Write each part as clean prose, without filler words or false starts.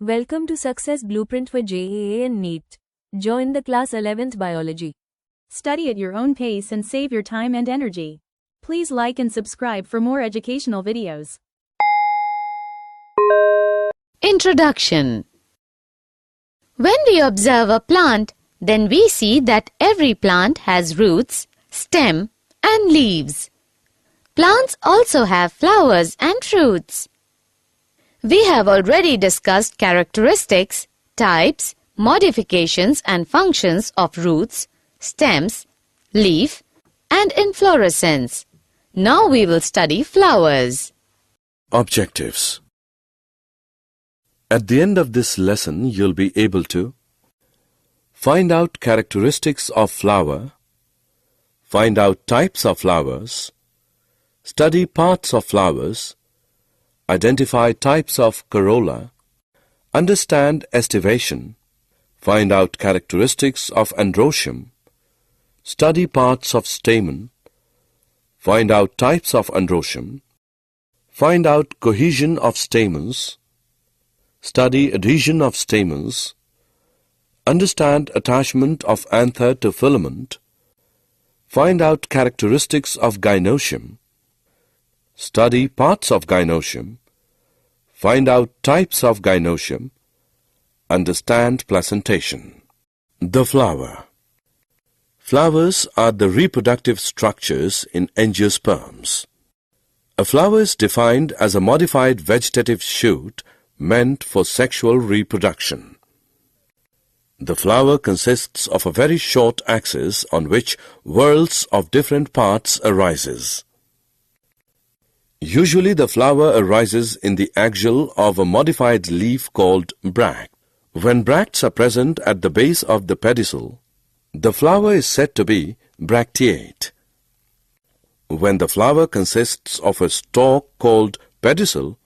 Welcome to Success Blueprint for JEE and NEET. Join the class 11th Biology. Study at your own pace and save your time and energy. Please like and subscribe for more educational videos. Introduction. When we observe a plant, then we see that every plant has roots, stem, and leaves. Plants also have flowers and fruits. We have already discussed characteristics, types, modifications and functions of roots, stems, leaf, and inflorescence. Now we will study flowers. Objectives. At the end of this lesson, you'll be able to find out characteristics of flower, find out types of flowers, study parts of flowers, identify types of corolla, understand estivation, find out characteristics of androecium, study parts of stamen, find out types of androecium, find out cohesion of stamens, study adhesion of stamens, understand attachment of anther to filament, find out characteristics of gynoecium, study parts of gynoecium, find out types of gynoecium, understand placentation. The flower. Flowers are the reproductive structures in angiosperms. A flower is defined as a modified vegetative shoot meant for sexual reproduction. The flower consists of a very short axis on which whorls of different parts arises. Usually the flower arises in the axial of a modified leaf called bract. When bracts are present at the base of the pedicel, the flower is said to be bracteate. When the flower consists of a stalk called pedicel,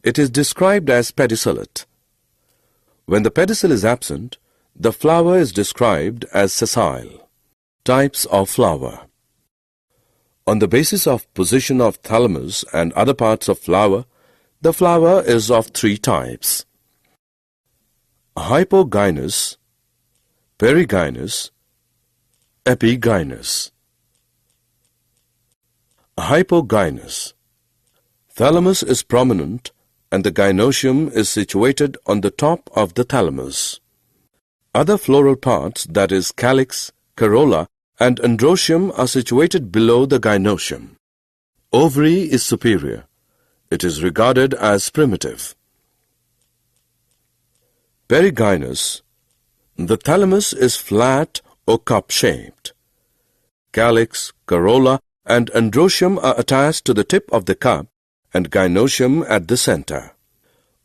it is described as pedicellate. When the pedicel is absent, the flower is described as sessile. Types of flower. On the basis of position of thalamus and other parts of flower, the flower is of three types: hypogynous, perigynous, epigynous. Hypogynous. Thalamus is prominent and the gynoecium is situated on the top of the thalamus. Other floral parts, that is calyx, corolla, and androecium, are situated below the gynoecium. Ovary is superior. It is regarded as primitive. Perigynous. The thalamus is flat or cup-shaped. Calyx, corolla, and androecium are attached to the tip of the cup and gynoecium at the center.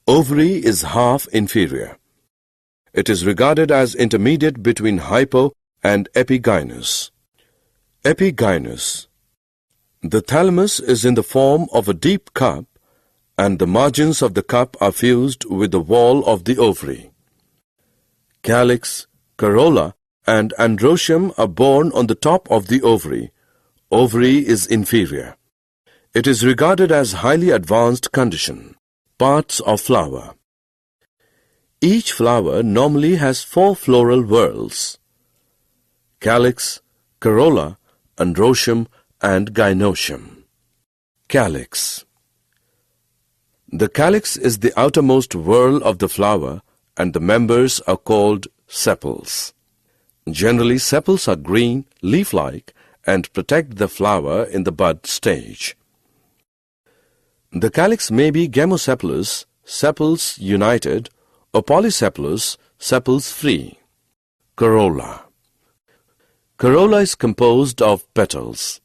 Ovary is half inferior. It is regarded as intermediate between hypo and epigynous. Epigynous. The thalamus is in the form of a deep cup and the margins of the cup are fused with the wall of the ovary. Calyx, corolla, and androecium are borne on the top of the ovary. Ovary is inferior. It is regarded as highly advanced condition. Parts of flower. Each flower normally has 4 floral whorls: calyx, corolla, androecium, and gynoecium. Calyx. The calyx is the outermost whorl of the flower and the members are called sepals. Generally, sepals are green, leaf-like, and protect the flower in the bud stage. The calyx may be gamosepalous, sepals united, or polysepalous, sepals free. Corolla. Corolla is composed of petals.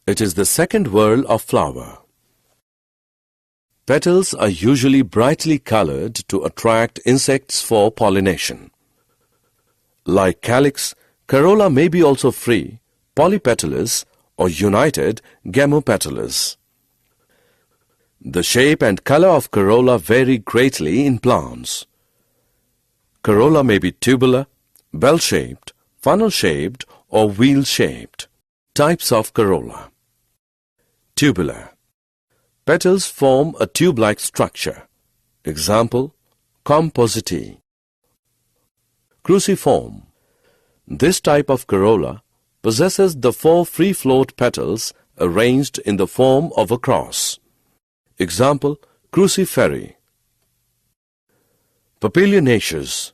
It is the second whorl of flower. Petals are usually brightly colored to attract insects for pollination. Like calyx, corolla may be also free, polypetalous, or united, gamopetalous. The shape and color of corolla vary greatly in plants. Corolla may be tubular, bell-shaped, funnel-shaped, or wheel-shaped. Types of corolla. Tubular. Petals form a tube-like structure. Example, compositae. Cruciform. This type of corolla possesses the 4 free-float petals arranged in the form of a cross. Example, cruciferi. Papilionaceous.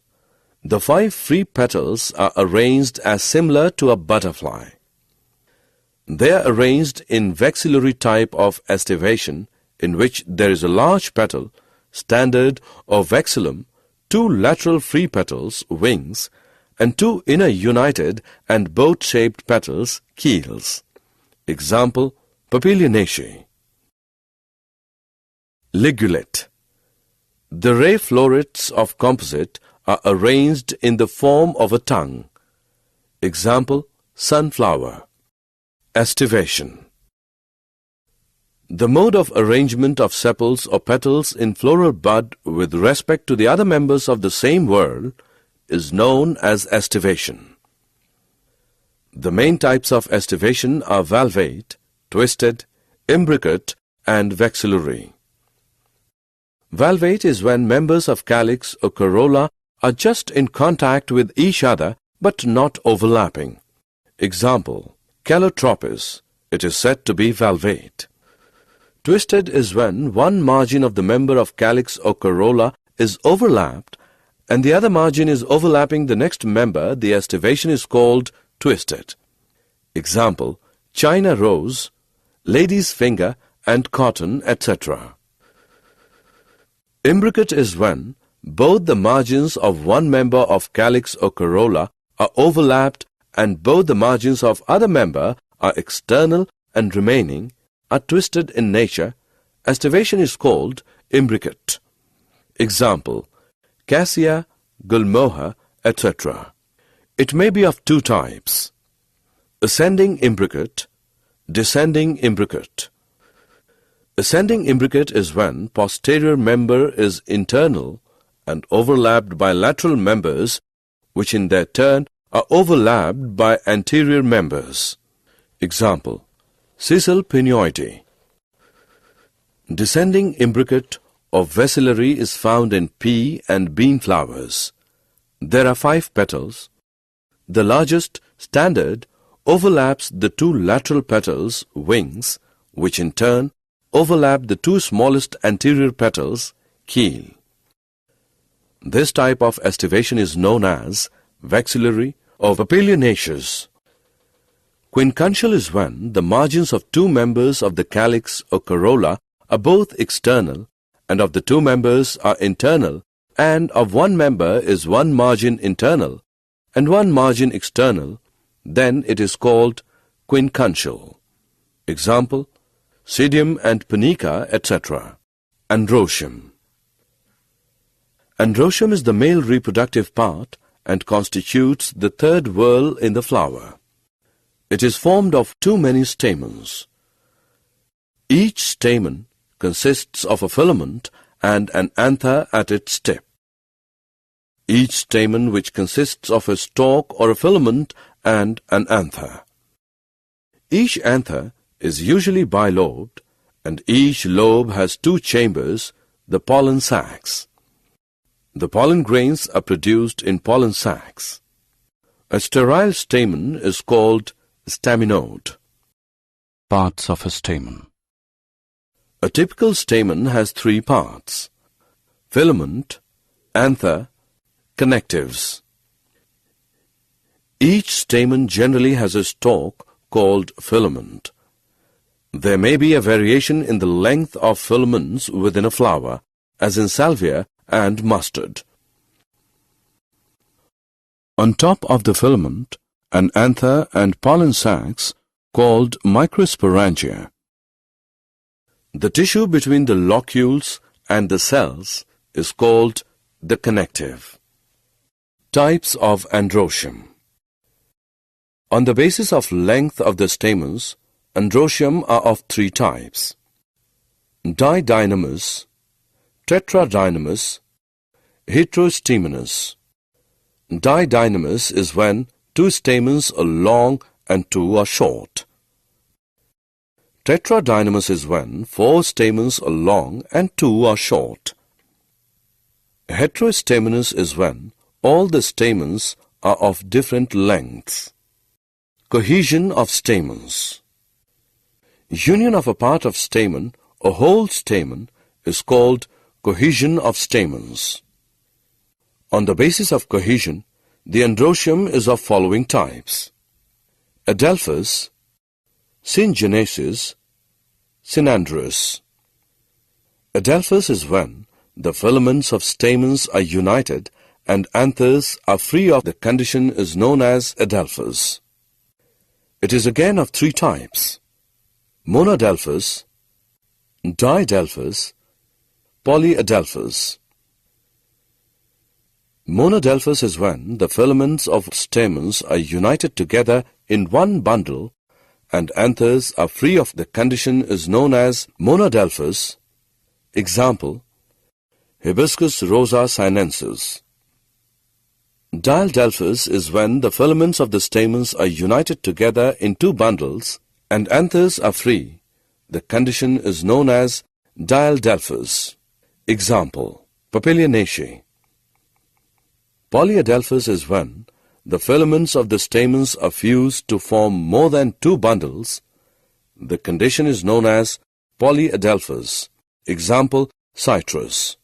The 5 free petals are arranged as similar to a butterfly. They are arranged in vexillary type of estivation, in which there is a large petal, standard or vexillum, 2 lateral free petals, wings, and 2 inner united and boat-shaped petals, keels. Example, Papilionaceae. Ligulate. The ray florets of composite are arranged in the form of a tongue. Example, sunflower. Estivation. The mode of arrangement of sepals or petals in floral bud with respect to the other members of the same whorl is known as estivation. The main types of estivation are valvate, twisted, imbricate, and vexillary. Valvate is when members of calyx or corolla are just in contact with each other but not overlapping. Example, calotropis. It is said to be valvate. Twisted is when one margin of the member of calyx or corolla is overlapped and the other margin is overlapping the next member. The estivation is called twisted. Example, China rose, lady's finger, and cotton, etc. Imbricate is when both the margins of one member of calyx or corolla are overlapped and both the margins of other member are external and remaining are twisted in nature. Estivation is called imbricate. Example, cassia, gulmohar, etc. It may be of 2 types: ascending imbricate, descending imbricate. Ascending imbricate is when posterior member is internal and overlapped by lateral members, which in their turn are overlapped by anterior members. Example, sisal pinioide. Descending imbricate or vacillary is found in pea and bean flowers. There are 5 petals. The largest, standard, overlaps the 2 lateral petals, wings, which in turn overlap the 2 smallest anterior petals, keel. This type of estivation is known as vexillary or papilionaceous. Quincuntial is when the margins of 2 members of the calyx or corolla are both external and of the 2 members are internal, and of one member is one margin internal and one margin external. Then it is called quincuntial. Example, pseudium and punica, etc. Androecium. Androecium is the male reproductive part and constitutes the 3rd whorl in the flower. It is formed of too many stamens. Each stamen consists of a filament and an anther at its tip. Each stamen which consists of a stalk or a filament and an anther. Each anther is usually bilobed, and each lobe has 2 chambers, the pollen sacs. The pollen grains are produced in pollen sacs. A sterile stamen is called staminode. Parts of a stamen. A typical stamen has 3 parts: filament, anther, connectives. Each stamen generally has a stalk called filament. There may be a variation in the length of filaments within a flower, as in salvia and mustard. On top of the filament, an anther and pollen sacs called microsporangia. The tissue between the locules and the cells is called the connective. Types of androecium. On the basis of length of the stamens, androecium are of 3 types: didynamous, tetradynamous, heterostemenous. Didynamous is when 2 stamens are long and 2 are short. Tetradynamous is when 4 stamens are long and 2 are short. Heterostaminous is when all the stamens are of different lengths. Cohesion of stamens. Union of a part of stamen or whole stamen is called cohesion of stamens. On the basis of cohesion, the androecium is of following types: adelphous, syngenesis, synandrous. Adelphous is when the filaments of stamens are united and anthers are free of. The condition is known as adelphous. It is again of three types: monadelphous, didelphous, polyadelphous. Monadelphous is when the filaments of stamens are united together in one bundle and anthers are free of. The condition is known as monadelphous. Example: Hibiscus rosa sinensis. Didelphous is when the filaments of the stamens are united together in two bundles and anthers are free. The condition is known as didelphous. Example: Papilionaceae. Polyadelphous is when the filaments of the stamens are fused to form more than two bundles. The condition is known as polyadelphous. Example: citrus.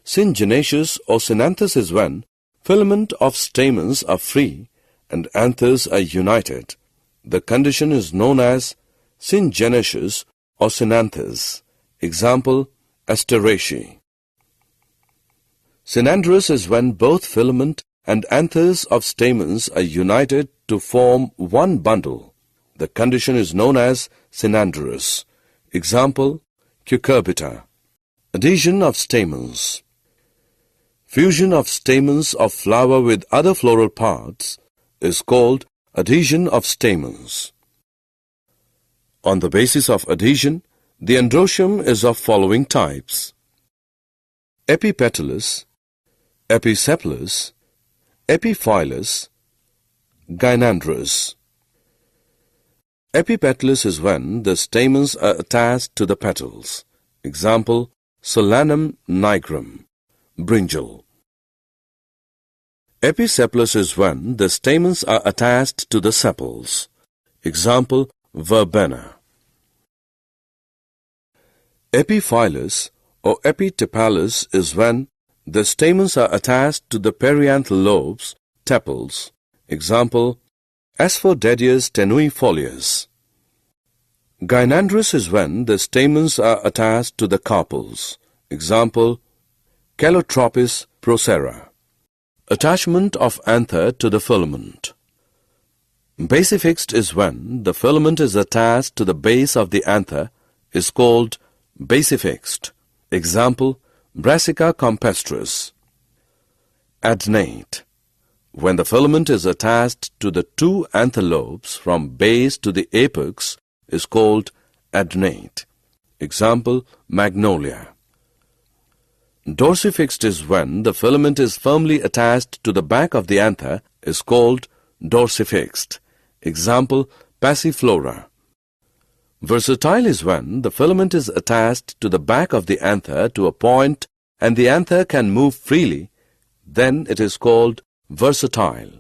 Syngenesis or synanthus is when filament of stamens are free and anthers are united. The condition is known as syngenesis or synanthus. Example: Asteraceae. Synandrous is when both filament and anthers of stamens are united to form one bundle. The condition is known as synandrous. Example: Cucurbita. Adhesion of stamens. Fusion of stamens of flower with other floral parts is called adhesion of stamens. On the basis of adhesion, the androecium is of following types: epipetalous, episepalous, epiphyllous, gynandrous. Epipetalous is when the stamens are attached to the petals. Example: Solanum nigrum, brinjal. Episepalous is when the stamens are attached to the sepals. Example: verbena. Epiphyllous or epitepalous is when the stamens are attached to the perianthal lobes, tepals. Example: Asphodedias tenuifolius. Gynandrous is when the stamens are attached to the carpels. Example: Calotropis procera. Attachment of anther to the filament. Basifixed is when the filament is attached to the base of the anther, is called basifixed. Example: Brassica campestris. Adnate. When the filament is attached to the two anther lobes from base to the apex, is called adnate. Example: Magnolia. Dorsifixed is when the filament is firmly attached to the back of the anther, is called dorsifixed. Example: Passiflora. Versatile is when the filament is attached to the back of the anther to a point and the anther can move freely, then it is called versatile.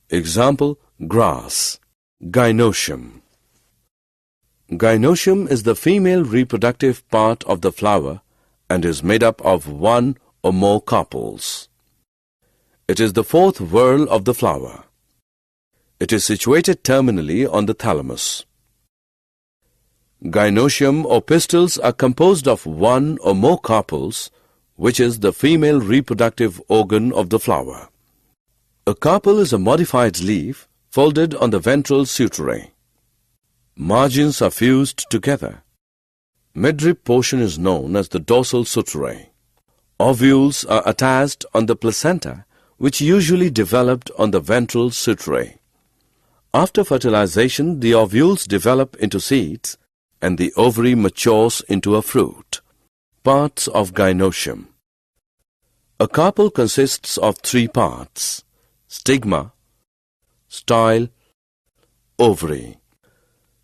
Example: Grass. Gynoecium. Gynoecium is the female reproductive part of the flower and is made up of one or more carpels. It is the fourth whorl of the flower. It is situated terminally on the thalamus. Gynoecium or pistils are composed of one or more carpels, which is the female reproductive organ of the flower. A carpel is a modified leaf folded on the ventral suturae. Margins are fused together. Midrib portion is known as the dorsal suturae. Ovules are attached on the placenta, which usually developed on the ventral suturae. After fertilization, the ovules develop into seeds and the ovary matures into a fruit. Parts of gynoecium. A carpel consists of three parts: stigma, style, ovary.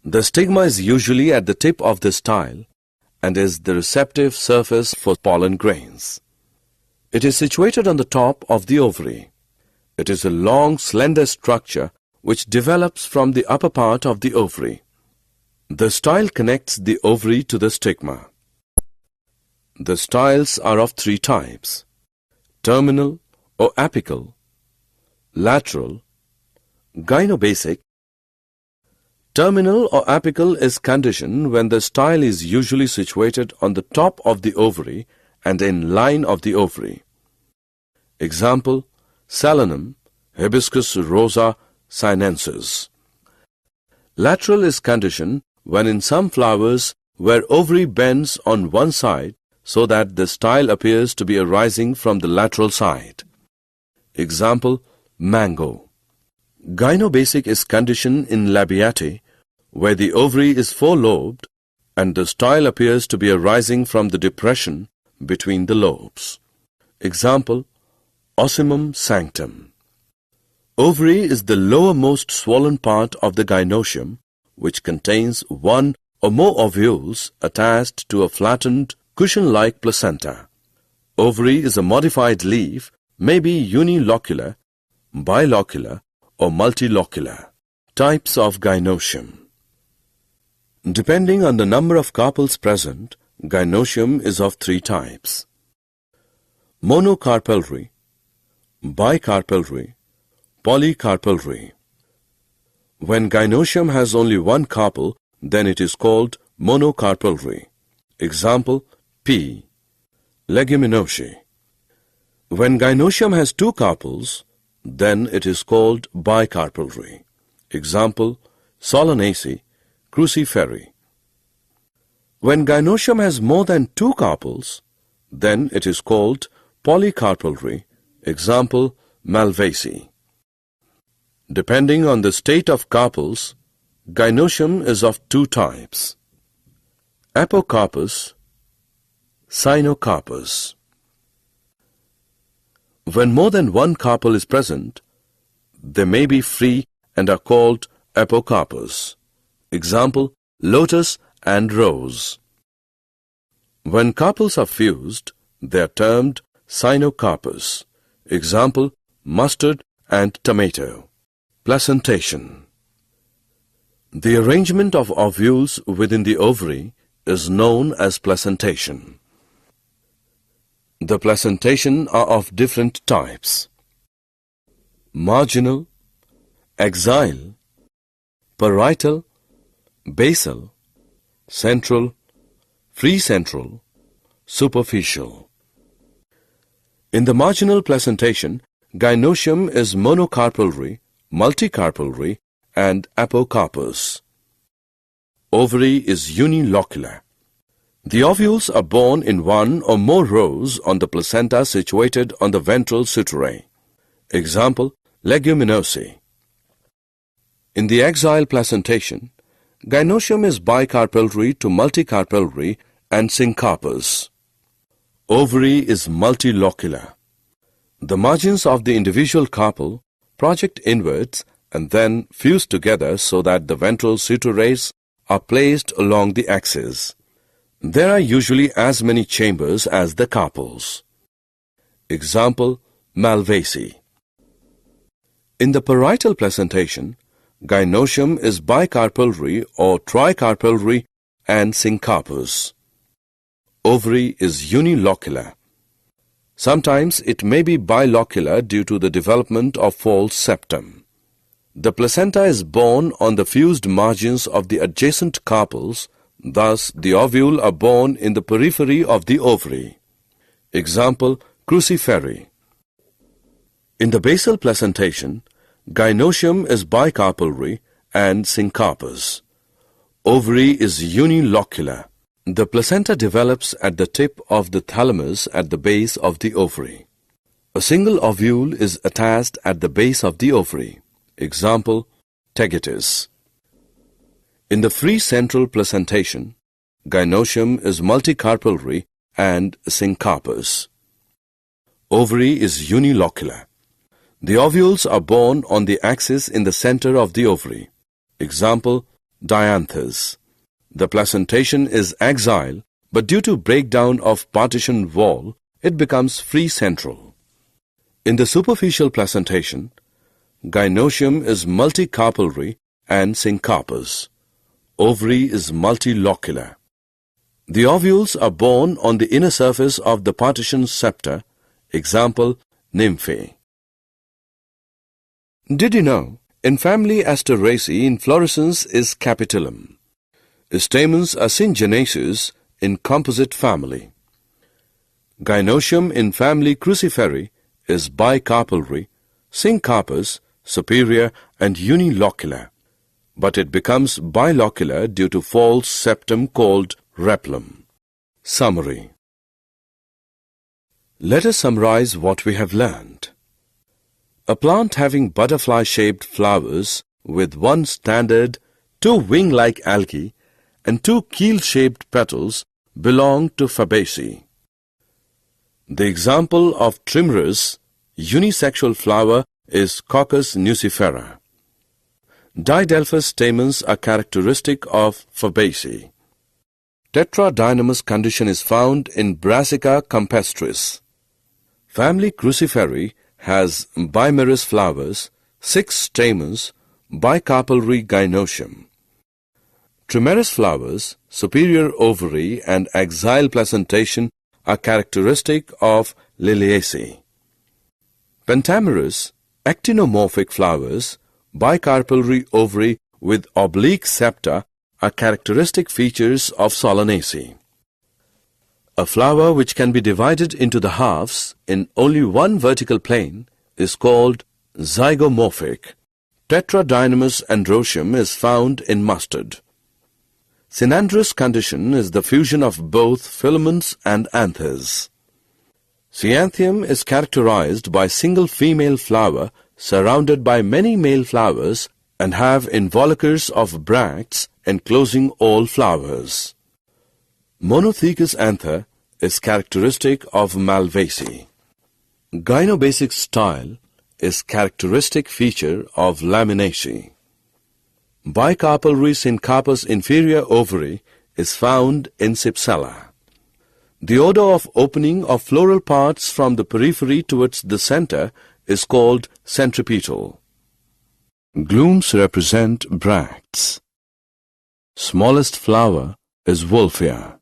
The stigma is usually at the tip of the style and is the receptive surface for pollen grains. It is situated on the top of the ovary. It is a long, slender structure which develops from the upper part of the ovary. The style connects the ovary to the stigma. The styles are of three types: terminal or apical, lateral, gynobasic. Terminal or apical is condition when the style is usually situated on the top of the ovary and in line of the ovary. Example: Solanum, Hibiscus rosa sinensis. Lateral is condition when in some flowers where ovary bends on one side so that the style appears to be arising from the lateral side. Example: mango. Gynobasic is condition in labiate where the ovary is four-lobed and the style appears to be arising from the depression between the lobes. Example: ossimum sanctum. Ovary is the lowermost swollen part of the gynoecium, which contains one or more ovules attached to a flattened, cushion-like placenta. Ovary is a modified leaf, may be unilocular, bilocular, or multilocular. Types of gynoecium. Depending on the number of carpels present, gynoecium is of three types: monocarpellary, bicarpellary, polycarpellary. When gynoecium has only one carpel, then it is called monocarpellary. Example: pea, leguminosae. When gynoecium has two carpels, then it is called bicarpellary. Example: Solanaceae, cruciferae. When gynoecium has more than two carpels, then it is called polycarpellary. Example: Malvaceae. Depending on the state of carpels, gynoecium is of two types: apocarpus, cynocarpus. When more than one carpel is present, they may be free and are called apocarpus. Example: lotus and rose. When carpels are fused, they are termed cynocarpus. Example: mustard and tomato. Placentation. The arrangement of ovules within the ovary is known as placentation. The placentation are of different types: marginal, axile, parietal, basal, central, free central, superficial. In the marginal placentation, gynoecium is monocarpellary, multicarpellary, and apocarpus. Ovary is unilocular. The ovules are born in one or more rows on the placenta situated on the ventral suturae. Example: leguminosae. In the axile placentation, gynoecium is bicarpellary to multicarpellary and syncarpus. Ovary is multilocular. The margins of the individual carpel project inwards and then fuse together so that the ventral suturaes are placed along the axis. There are usually as many chambers as the carpels. Example: Malvaceae. In the parietal placentation, gynoecium is bicarpellary or tricarpellary and syncarpus. Ovary is unilocular. Sometimes it may be bilocular due to the development of false septum. The placenta is born on the fused margins of the adjacent carpels. Thus, the ovule are born in the periphery of the ovary. Example: cruciferae. In the basal placentation, gynoecium is bicarpellary and syncarpus. Ovary is unilocular. The placenta develops at the tip of the thalamus at the base of the ovary. A single ovule is attached at the base of the ovary. Example: tegatus. In the free central placentation, gynoecium is multicarpellary and syncarpus. Ovary is unilocular. The ovules are born on the axis in the center of the ovary. Example: dianthus. The placentation is axile, but due to breakdown of partition wall, it becomes free central. In the superficial placentation, gynoecium is multicarpellary and syncarpous. Ovary is multilocular. The ovules are borne on the inner surface of the partition septa, example, nymphae. Did you know, in family Asteraceae, inflorescence is capitulum. Stamens are syngenaceous in composite family. Gynoecium in family Cruciferae is bicarpellary, syncarpous, superior and unilocular, but it becomes bilocular due to false septum called rhepilum. Summary. Let us summarize what we have learned. A plant having butterfly-shaped flowers with one standard, two wing-like algae and two keel-shaped petals belong to Fabaceae. The example of trimerous, unisexual flower is Coccus nucifera. Didelphous stamens are characteristic of Fabaceae. Tetradynamous condition is found in Brassica campestris. Family Cruciferae has bimerous flowers, 6 stamens, bicarpellary gynoecium. Trimerous flowers, superior ovary and axile placentation are characteristic of Liliaceae. Pentamerous, actinomorphic flowers, bicarpellary ovary with oblique septa are characteristic features of Solanaceae. A flower which can be divided into the halves in only one vertical plane is called zygomorphic. Tetradynamous androecium is found in mustard. Synandrous condition is the fusion of both filaments and anthers. Cyanthium is characterized by single female flower surrounded by many male flowers and have involucres of bracts enclosing all flowers. Monothecous anther is characteristic of Malvaceae. Gynobasic style is characteristic feature of Laminaceae. Bicarpellary syncarpous inferior ovary is found in Cypsela. The order of opening of floral parts from the periphery towards the center is called centripetal. Glooms represent bracts. Smallest flower is Wolfia.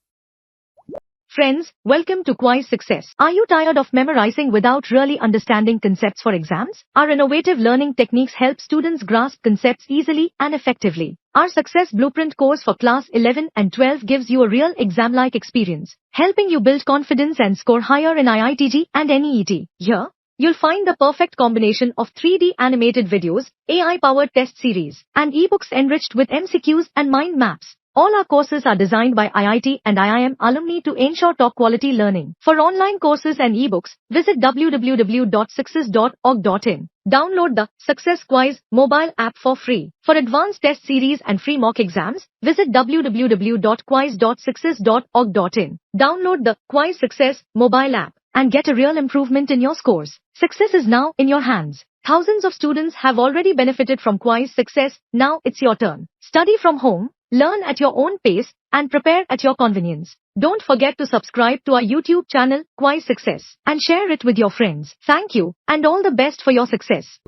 Friends, welcome to Kwiiz Success. Are you tired of memorizing without really understanding concepts for exams? Our innovative learning techniques help students grasp concepts easily and effectively. Our Success Blueprint course for class 11 and 12 gives you a real exam-like experience, helping you build confidence and score higher in IITG and NEET. Here, you'll find the perfect combination of 3D animated videos, AI-powered test series, and ebooks enriched with MCQs and mind maps. All our courses are designed by IIT and IIM alumni to ensure top-quality learning. For online courses and ebooks, visit www.success.org.in. Download the Success Kwiiz mobile app for free. For advanced test series and free mock exams, visit www.kwiiz.success.org.in. Download the Kwiiz Success mobile app and get a real improvement in your scores. Success is now in your hands. Thousands of students have already benefited from Kwiiz Success. Now it's your turn. Study from home, learn at your own pace, and prepare at your convenience. Don't forget to subscribe to our YouTube channel, Kwiiz Success, and share it with your friends. Thank you, and all the best for your success.